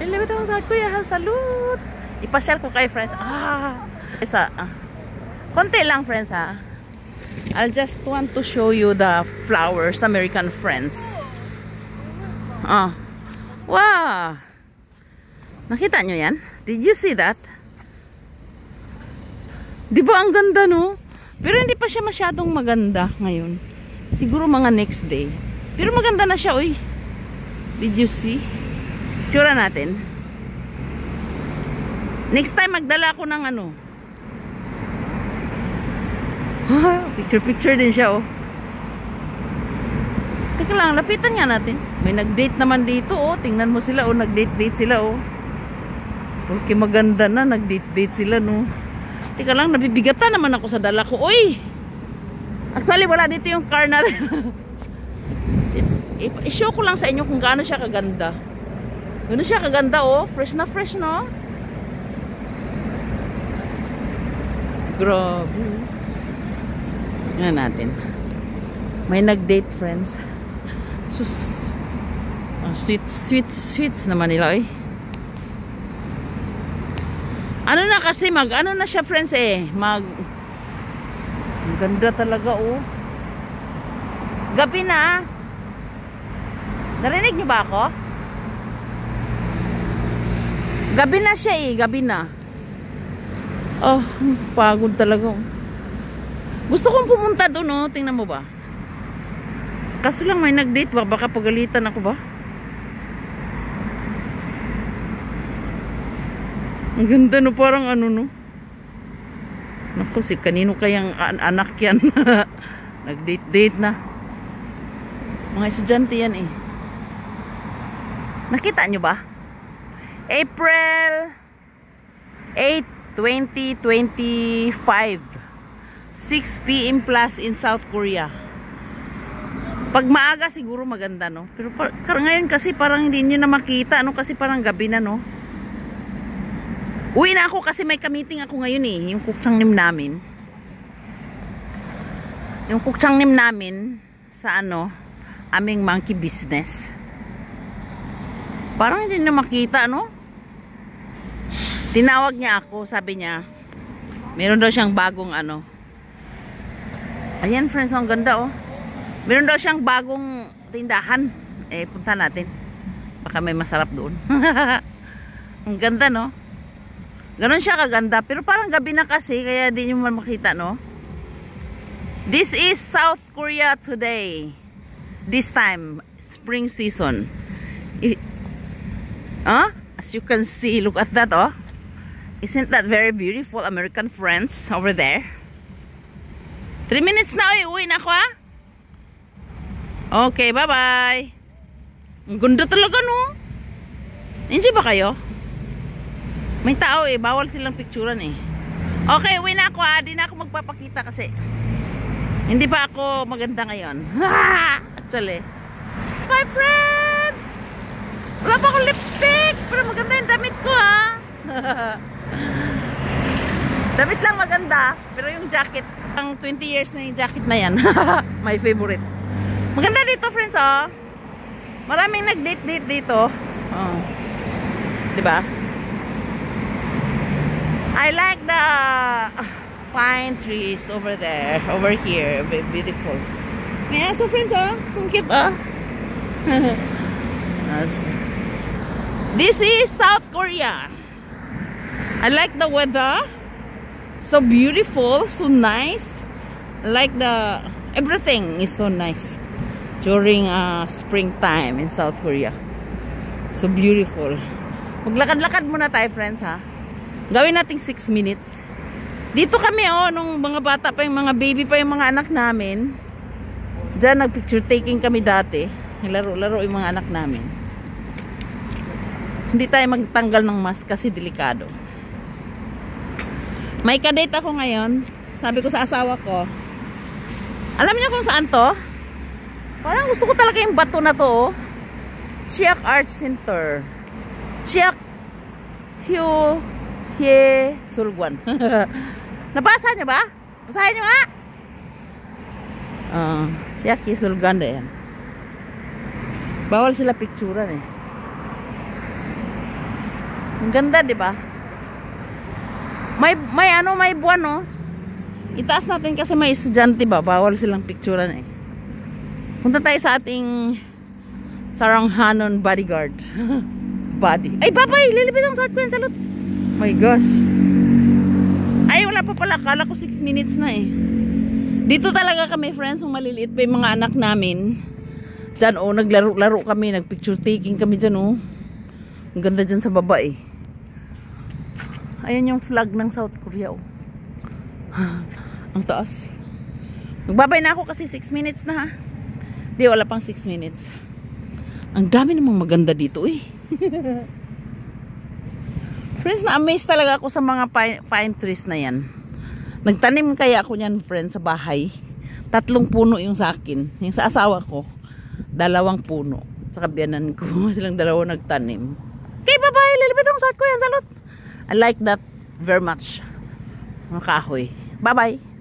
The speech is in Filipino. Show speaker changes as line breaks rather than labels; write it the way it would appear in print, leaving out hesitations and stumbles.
Ilibit mo sa kuya ha, salute. Ipasyal ko kay friends. Konti lang friends ha. I'll just want to show you the flowers, American friends. Wow. Nakita nyo yan? Did you see that? Di ba ang ganda no? Pero hindi pa siya masyadong maganda ngayon. Siguro mga next day. Pero maganda na siya, uy. Did you see? Tsura natin. Next time magdala ako ng ano. Picture din siya, oh. Teka lang, lapitan nga natin. May nag-date naman dito, oh. Tingnan mo sila, oh. Nag-date sila, oh. Porque maganda na, nag-date sila, no. Teka lang, nabibigatan naman ako sa dala ko. Uy! Actually, wala dito yung car natin. I-show ko lang sa inyo kung gaano siya kaganda. Gaano siya kaganda, oh. Fresh na fresh, no? Grabe. Nga natin. May nag-date, friends. Sus. Sweets naman nila, eh. Ano na kasi, ano na siya, friends, eh. Ang ganda talaga, oh. Gabi na. Narinig niyo ba ako? Gabi na siya, eh. Gabi na. Oh, pagod talaga, oh. Gusto kong pumunta doon, no? Tingnan mo ba? Kaso lang may nag-date ba? Baka pagalitan ako ba? Ang ganda, no? Parang ano, no? Naku, si kanino kayang anak yan? Nag-date na. Mga estudyante yan, eh. Nakita nyo ba? April 8, 2025. 6 PM plus in South Korea. Pag maaga siguro maganda, no? Pero ngayon kasi parang hindi nyo na makita, no? Kasi parang gabi na, no? Uwi na ako kasi may ka-meeting ako ngayon, eh. Yung kukchangnim namin. Yung kukchangnim namin sa ano, aming monkey business. Parang hindi na makita, no? Tinawag niya ako, sabi niya, meron daw siyang bagong ano. Ayan, friends, ang ganda, oh. Meron daw siyang bagong tindahan. Eh, punta natin. Baka may masarap doon. Ang ganda, no? Ganon siya kaganda. Pero parang gabi na kasi, kaya di nyo makita, no? This is South Korea today. This time, spring season. As you can see, look at that, oh. Isn't that very beautiful, American friends over there? 3 minutes na, uwi na ako, ha? Okay, bye-bye. Ang ganda talaga, no? Enjoy ba kayo? May tao, eh. Bawal silang picturean, eh. Okay, uwi na ako, ha? Di na ako magpapakita kasi hindi pa ako maganda ngayon. Actually. Bye, friends! Wala pa akong lipstick, pero maganda yung damit ko, ha? Damit lang maganda, pero yung jacket, ang 20 years na yung jacket na yan. My favorite. Maganda dito, friends, oh. Maraming nag-date dito. Oh. Diba? I like the pine trees over there, over here. Beautiful. Yeah, so friends, oh. Ang cute, oh. This is South Korea. I like the weather. So beautiful, so nice. I like everything is so nice during springtime in South Korea. So beautiful. Maglakad-lakad muna tayo, friends, ha. Gawin nating 6 minutes. Dito kami, oh, nung mga bata pa, yung mga baby pa yung mga anak namin. Diyan nag-picture taking kami dati. Laro-laro yung mga anak namin. Hindi tayo magtanggal ng mask kasi delikado. May kadate ako ngayon. Sabi ko sa asawa ko, alam niyo kung saan to? Parang gusto ko talaga yung bato na to, oh. Chiak Art Center. Chiak Hyo Hye Sulgwan. Nabasa niyo ba? Basahin niyo nga. Chiak Hye Sulgwan na yan. Bawal sila picturean, eh. Ang ganda, di ba? May buwan, no? Itaas natin kasi may estudyante ba? Bawal silang picturean eh. Punta tayo sa ating Saranghanon bodyguard. Body. Ay, babay! Lilipit ang sakto yan, salot. My gosh. Ay, wala pa pala. Kala ko 6 minutes na eh. Dito talaga kami, friends, yung maliliit pa yung mga anak namin. Diyan, oh, naglaro-laro kami. Nagpicture taking kami dyan, oh. Ang ganda dyan sa baba eh. Ayan yung flag ng South Korea, oh. Ang taas. Magbabay na ako kasi 6 minutes na, ha. Di, wala pang 6 minutes. Ang dami namang maganda dito, eh. Friends, na-amaze talaga ako sa mga pine trees na yan. Nagtanim kaya ako niyan, friends, sa bahay. 3 puno yung sa akin. Yung sa asawa ko, 2 puno. Sa kabiyanan ko, silang 2 nagtanim. Okay, bye-bye. Lilipit ang sakto yan, salot. I like that very much. Mga kahoy. Bye-bye.